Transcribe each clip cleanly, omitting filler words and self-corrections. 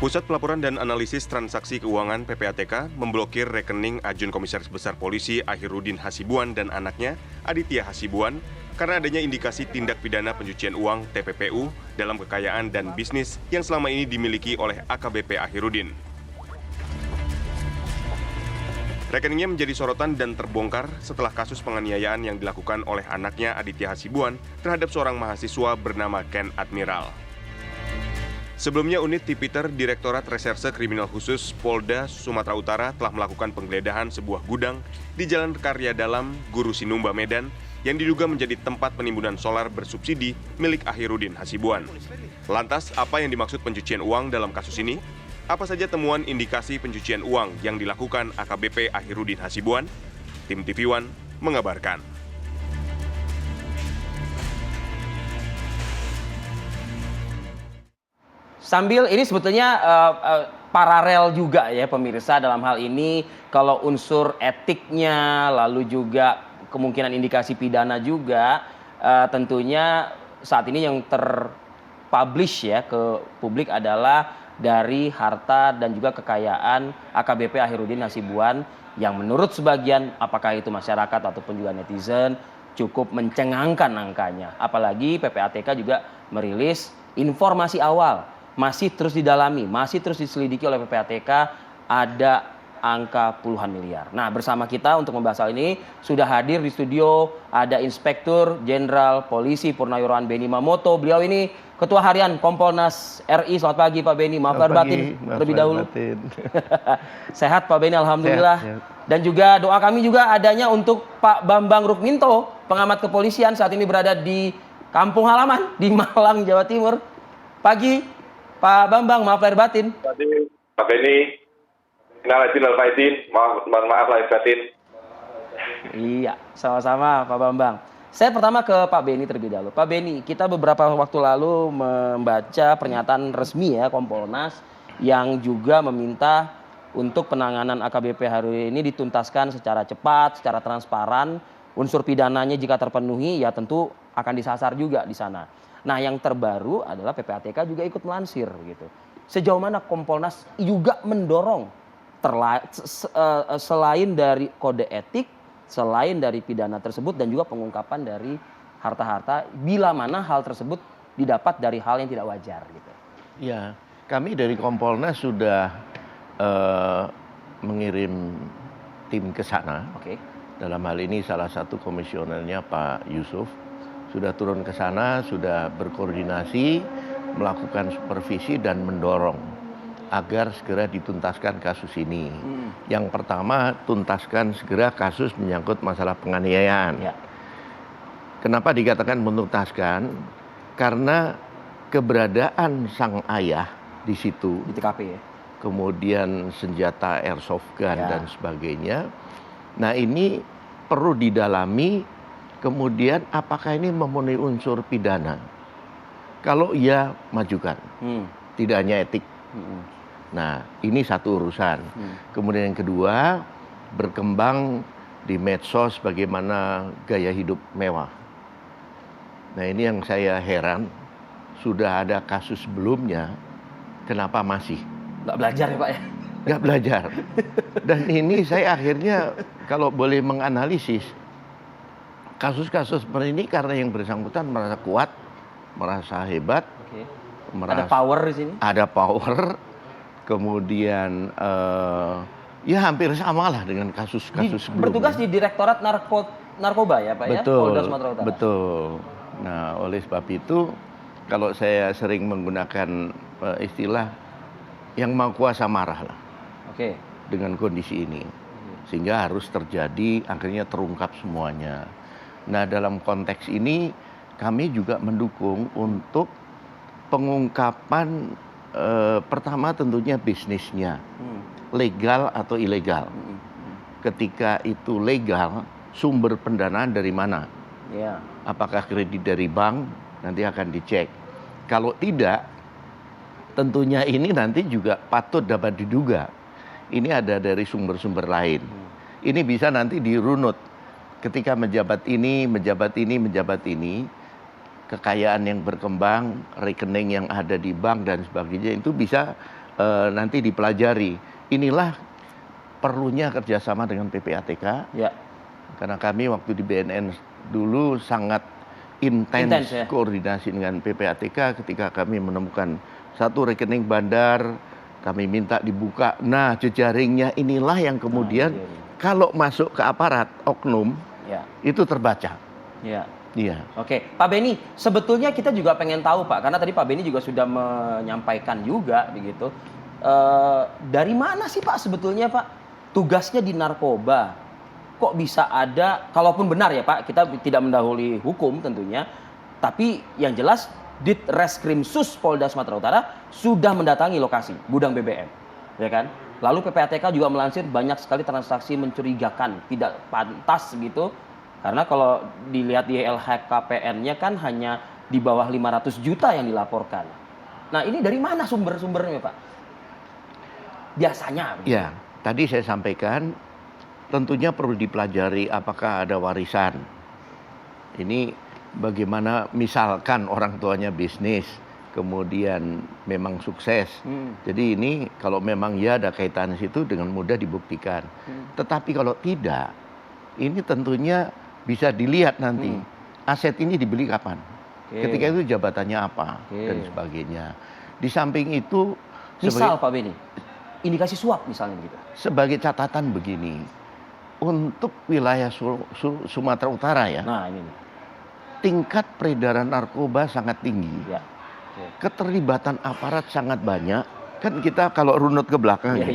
Pusat Pelaporan dan Analisis Transaksi Keuangan (PPATK) memblokir rekening Ajun Komisaris Besar Polisi Akhirudin Hasibuan dan anaknya Aditya Hasibuan karena adanya indikasi tindak pidana pencucian uang (TPPU) dalam kekayaan dan bisnis yang selama ini dimiliki oleh AKBP Akhirudin. Rekeningnya menjadi sorotan dan terbongkar setelah kasus penganiayaan yang dilakukan oleh anaknya Aditya Hasibuan terhadap seorang mahasiswa bernama Ken Admiral. Sebelumnya, unit Tipiter Direktorat Reserse Kriminal Khusus Polda Sumatera Utara telah melakukan penggeledahan sebuah gudang di Jalan Karya Dalam, Guru Sinumba, Medan, yang diduga menjadi tempat penimbunan solar bersubsidi milik Akhirudin Hasibuan. Lantas, apa yang dimaksud pencucian uang dalam kasus ini? Apa saja temuan indikasi pencucian uang yang dilakukan AKBP Akhirudin Hasibuan? Tim TV One mengabarkan. Sambil ini sebetulnya paralel juga ya pemirsa dalam hal ini kalau unsur etiknya lalu juga kemungkinan indikasi pidana juga tentunya saat ini yang terpublish ya ke publik adalah dari harta dan juga kekayaan AKBP Akhirudin Hasibuan yang menurut sebagian apakah itu masyarakat ataupun juga netizen cukup mencengangkan angkanya. Apalagi PPATK juga merilis informasi awal masih terus didalami, masih terus diselidiki oleh PPATK ada angka puluhan miliar. Nah, bersama kita untuk membahas hal ini sudah hadir di studio ada Inspektur Jenderal Polisi Purnawiran Beni Mamoto. Beliau ini Ketua Harian Kompolnas RI. Selamat pagi Pak Beni. Maaf lahir batin terlebih dahulu. Sehat Pak Beni, alhamdulillah. Sehat. Dan juga doa kami juga adanya untuk Pak Bambang Rukminto, pengamat kepolisian saat ini berada di kampung halaman di Malang, Jawa Timur. Pagi Pak Bambang, maaf lahir batin. Pak Beni, maaf lahir batin. Iya, sama-sama Pak Bambang. Saya pertama ke Pak Beni terlebih dahulu. Pak Beni, kita beberapa waktu lalu membaca pernyataan resmi ya Kompolnas yang juga meminta untuk penanganan AKBP hari ini dituntaskan secara cepat, secara transparan. Unsur pidananya jika terpenuhi ya tentu akan disasar juga di sana. Nah, yang terbaru adalah PPATK juga ikut melansir gitu. Sejauh mana Kompolnas juga mendorong selain dari kode etik, selain dari pidana tersebut dan juga pengungkapan dari harta-harta bila mana hal tersebut didapat dari hal yang tidak wajar gitu. Ya, kami dari Kompolnas sudah mengirim tim ke sana. Oke. Dalam hal ini salah satu komisionernya Pak Yusuf sudah turun ke sana, sudah berkoordinasi, melakukan supervisi dan mendorong agar segera dituntaskan kasus ini. Yang pertama, tuntaskan segera kasus menyangkut masalah penganiayaan. Ya. Kenapa dikatakan menuntaskan? Karena keberadaan sang ayah di situ, Di TKP ya. kemudian senjata airsoft gun dan sebagainya. Nah, ini perlu didalami. Kemudian apakah ini memenuhi unsur pidana? Kalau iya, majukan. Tidak hanya etik. Nah, ini satu urusan. Kemudian yang kedua, berkembang di medsos bagaimana gaya hidup mewah. Nah, ini yang saya heran. Sudah ada kasus sebelumnya, kenapa masih? Nggak belajar ya Pak ya? Nggak belajar. Dan ini saya akhirnya kalau boleh menganalisis, kasus-kasus seperti ini karena yang bersangkutan merasa kuat, merasa hebat, Ada power di sini. Ada power, kemudian ya hampir sama lah dengan kasus-kasus sebelumnya. Bertugas di Direktorat Narkoba ya Pak ya, Polda Sumatera Utara. Betul. Nah, oleh sebab itu kalau saya sering menggunakan istilah yang mau kuasa marah lah. Oke. Dengan kondisi ini, sehingga harus terjadi akhirnya terungkap semuanya. Nah, dalam konteks ini kami juga mendukung untuk pengungkapan pertama tentunya bisnisnya, legal atau ilegal. Ketika itu legal, sumber pendanaan dari mana? Ya. Apakah kredit dari bank? Nanti akan dicek. Kalau tidak, tentunya ini nanti juga patut dapat diduga. Ini ada dari sumber-sumber lain. Ini bisa nanti dirunut. Ketika menjabat ini, kekayaan yang berkembang, rekening yang ada di bank dan sebagainya itu bisa nanti dipelajari. Inilah perlunya kerjasama dengan PPATK. Ya. Karena kami waktu di BNN dulu sangat intens Ya. koordinasi dengan PPATK ketika kami menemukan satu rekening bandar, kami minta dibuka. Nah, jejaringnya inilah yang kemudian kalau masuk ke aparat oknum itu terbaca. Ya. Iya. Oke, Pak Beni, sebetulnya kita juga pengen tahu Pak, karena tadi Pak Beni juga sudah menyampaikan juga begitu. Dari mana sih Pak sebetulnya Pak tugasnya di narkoba? Kok bisa ada, kalaupun benar ya Pak, kita tidak mendahului hukum tentunya, tapi yang jelas Ditreskrimsus Polda Sumatera Utara sudah mendatangi lokasi gudang BBM, ya kan? Lalu PPATK juga melansir banyak sekali transaksi mencurigakan, tidak pantas gitu. Karena kalau dilihat di LHKPN-nya kan hanya di bawah 500 juta yang dilaporkan. Nah, ini dari mana sumber-sumbernya, Pak? Biasanya. Begitu. Ya, tadi saya sampaikan tentunya perlu dipelajari apakah ada warisan. Ini bagaimana misalkan orang tuanya bisnis, kemudian memang sukses. Jadi ini kalau memang ya ada kaitan situ dengan mudah dibuktikan. Tetapi kalau tidak, ini tentunya bisa dilihat nanti aset ini dibeli kapan. Ketika itu jabatannya apa dan sebagainya. Di samping itu, misal Pak Beni, indikasi suap misalnya begitu. Sebagai catatan begini, untuk wilayah Sumatera Utara ya. Nah, ini nih. Tingkat peredaran narkoba sangat tinggi. Ya. Keterlibatan aparat sangat banyak. Kan kita kalau runut ke belakang ya.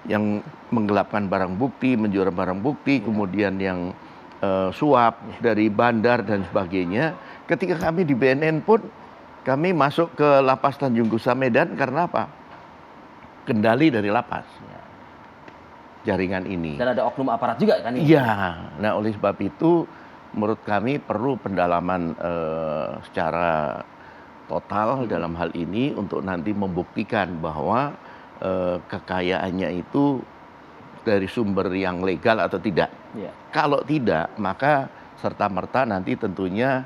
yang menggelapkan barang bukti, menjual barang bukti, kemudian yang suap dari bandar dan sebagainya. Ketika kami di BNN pun kami masuk ke lapas Tanjung Gusa Medan karena apa? Kendali dari lapas. Jaringan ini. Dan ada oknum aparat juga kan? Iya. Nah, oleh sebab itu menurut kami perlu pendalaman secara total dalam hal ini untuk nanti membuktikan bahwa kekayaannya itu dari sumber yang legal atau tidak. Kalau tidak, maka serta-merta nanti tentunya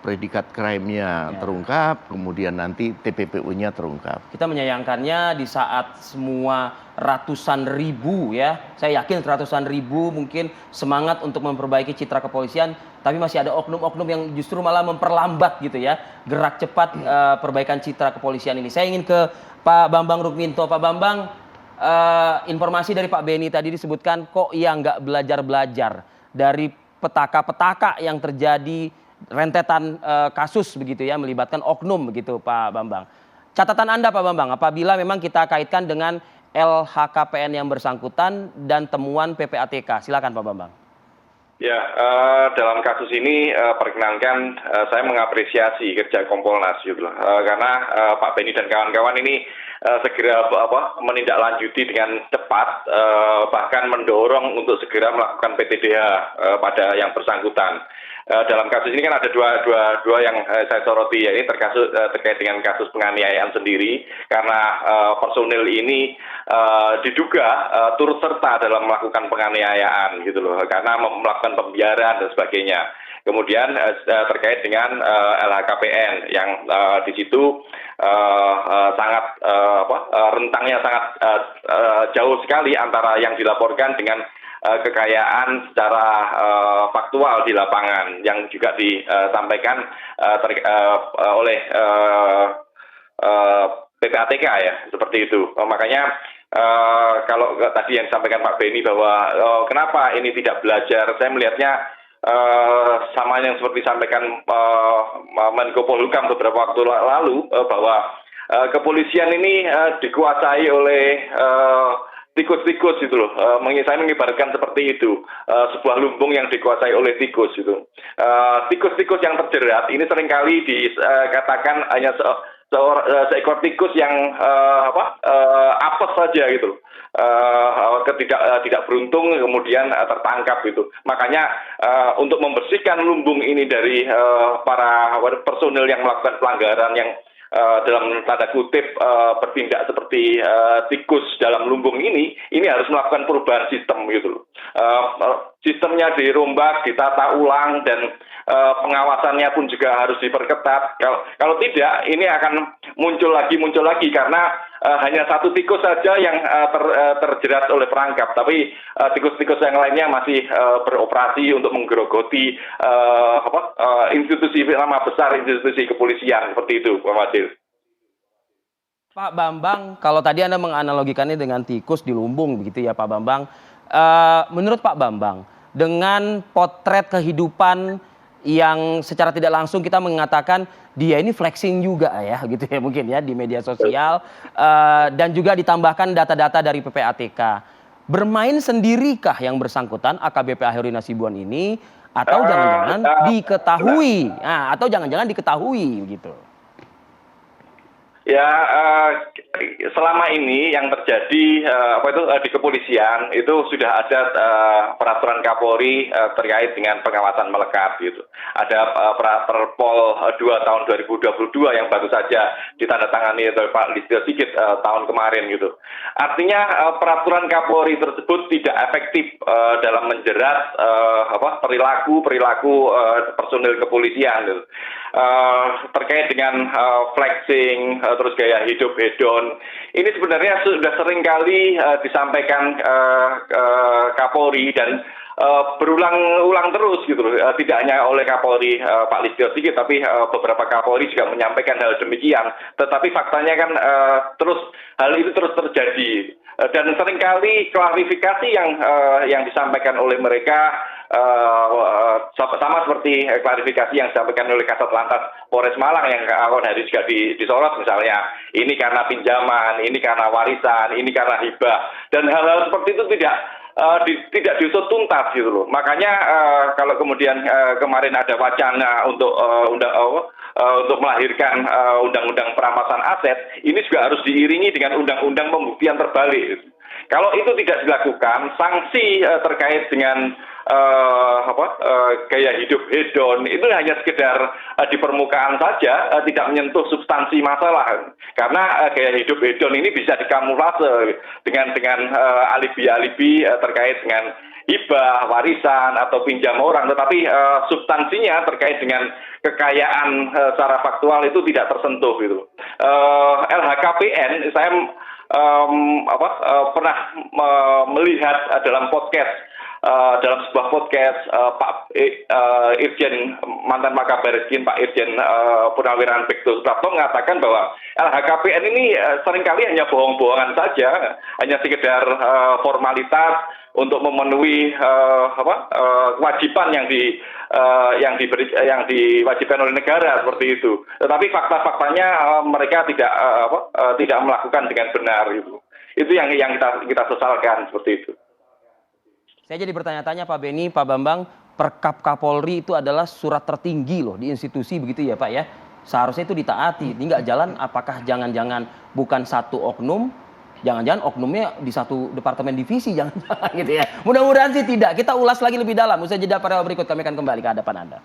predikat crime-nya terungkap, kemudian nanti TPPU-nya terungkap. Kita menyayangkannya di saat semua ratusan ribu ya, saya yakin ratusan ribu mungkin semangat untuk memperbaiki citra kepolisian, tapi masih ada oknum-oknum yang justru malah memperlambat gitu ya, gerak cepat perbaikan citra kepolisian ini. Saya ingin ke Pak Bambang Rukminto. Pak Bambang, informasi dari Pak Beni tadi disebutkan kok ya nggak belajar-belajar dari petaka-petaka yang terjadi, rentetan kasus begitu ya, melibatkan oknum begitu Pak Bambang. Catatan Anda Pak Bambang, apabila memang kita kaitkan dengan LHKPN yang bersangkutan dan temuan PPATK. Silakan Pak Bambang. Ya, dalam kasus ini perkenankan saya mengapresiasi kerja Kompolnas gitu loh. Karena Pak Beni dan kawan-kawan ini segera menindaklanjuti dengan cepat, bahkan mendorong untuk segera melakukan PTDH pada yang bersangkutan. Dalam kasus ini kan ada dua yang saya soroti, ya, ini terkait dengan kasus penganiayaan sendiri, karena personil ini diduga turut serta dalam melakukan penganiayaan gitu loh, karena melakukan pembiaran dan sebagainya. Kemudian terkait dengan LHKPN yang di situ sangat rentangnya sangat jauh sekali antara yang dilaporkan dengan kekayaan secara faktual di lapangan yang juga disampaikan oleh PPATK ya, seperti itu. Makanya kalau tadi yang disampaikan Pak Beni bahwa kenapa ini tidak belajar, saya melihatnya sama yang seperti disampaikan Menko Polhukam beberapa waktu lalu, bahwa kepolisian ini dikuasai oleh tikus-tikus itu loh. Saya mengibaratkan seperti itu, sebuah lumbung yang dikuasai oleh tikus itu. Tikus-tikus yang terjerat ini seringkali dikatakan hanya seekor tikus yang apes saja gitu. Tidak beruntung kemudian tertangkap gitu. Makanya untuk membersihkan lumbung ini dari para personil yang melakukan pelanggaran yang dalam tanda kutip bertindak seperti tikus dalam lumbung ini harus melakukan perubahan sistem gitu. sistemnya dirombak, ditata ulang, dan pengawasannya pun juga harus diperketat. Kalau tidak, ini akan muncul lagi karena hanya satu tikus saja yang terjerat oleh perangkap, tapi tikus-tikus yang lainnya masih beroperasi untuk menggerogoti institusi nama besar, institusi kepolisian seperti itu, Pak Fadil. Pak Bambang, kalau tadi Anda menganalogikannya dengan tikus di lumbung begitu ya Pak Bambang. Menurut Pak Bambang, dengan potret kehidupan yang secara tidak langsung kita mengatakan dia ini flexing juga ya gitu ya mungkin ya di media sosial, dan juga ditambahkan data-data dari PPATK. Bermain sendirikah yang bersangkutan AKBP Ahirudin Hasibuan ini, atau jangan-jangan diketahui? Nah, atau jangan-jangan diketahui begitu. Ya, selama ini yang terjadi di kepolisian itu sudah ada peraturan Kapolri terkait dengan pengawasan melekat gitu. Ada Perpol 2 tahun 2022 yang baru saja ditandatangani oleh Pak Listio Sigit tahun kemarin gitu. Artinya peraturan Kapolri tersebut tidak efektif dalam menjerat perilaku personil kepolisian gitu. Terkait dengan flexing, terus gaya hidup hedon, ini sebenarnya sudah sering kali disampaikan Kapolri dan berulang-ulang terus gitu loh. Tidak hanya oleh Kapolri Pak Listio Sigit, tapi beberapa Kapolri juga menyampaikan hal demikian. Tetapi faktanya kan hal itu terus terjadi, dan seringkali klarifikasi yang disampaikan oleh mereka sama seperti klarifikasi yang disampaikan oleh Kasat Lantas Polres Malang yang awal hari juga disorot, misalnya ini karena pinjaman, ini karena warisan, ini karena hibah, dan hal-hal seperti itu tidak diusut tuntas gitu loh. Makanya kalau kemudian kemarin ada wacana untuk melahirkan undang-undang perampasan aset, ini juga harus diiringi dengan undang-undang pembuktian terbalik. Kalau itu tidak dilakukan, sanksi terkait dengan gaya hidup hedon itu hanya sekedar di permukaan saja, tidak menyentuh substansi masalah. Karena gaya hidup hedon ini bisa dikamuflase dengan alibi-alibi terkait dengan hibah, warisan atau pinjam orang, tetapi substansinya terkait dengan kekayaan secara faktual itu tidak tersentuh gitu. LHKPN saya pernah melihat dalam sebuah podcast Pak Irjen mantan Makabar Reskrim Pak Irjen Purnawirawan Bekto Suprapto mengatakan bahwa LHKPN ini seringkali hanya bohong-bohongan saja, hanya sekedar formalitas untuk memenuhi kewajiban yang diwajibkan oleh negara seperti itu. Tetapi fakta-faktanya mereka tidak melakukan dengan benar itu. Itu yang kita sesalkan seperti itu. Saya jadi bertanya-tanya Pak Beni, Pak Bambang, Perkap Kapolri itu adalah surat tertinggi loh di institusi begitu ya Pak ya. Seharusnya itu ditaati. Ini nggak jalan, apakah jangan-jangan bukan satu oknum, jangan-jangan oknumnya di satu departemen divisi, jangan-jangan gitu ya. Mudah-mudahan sih tidak. Kita ulas lagi lebih dalam. Usai jeda pada berikut kami akan kembali ke hadapan Anda.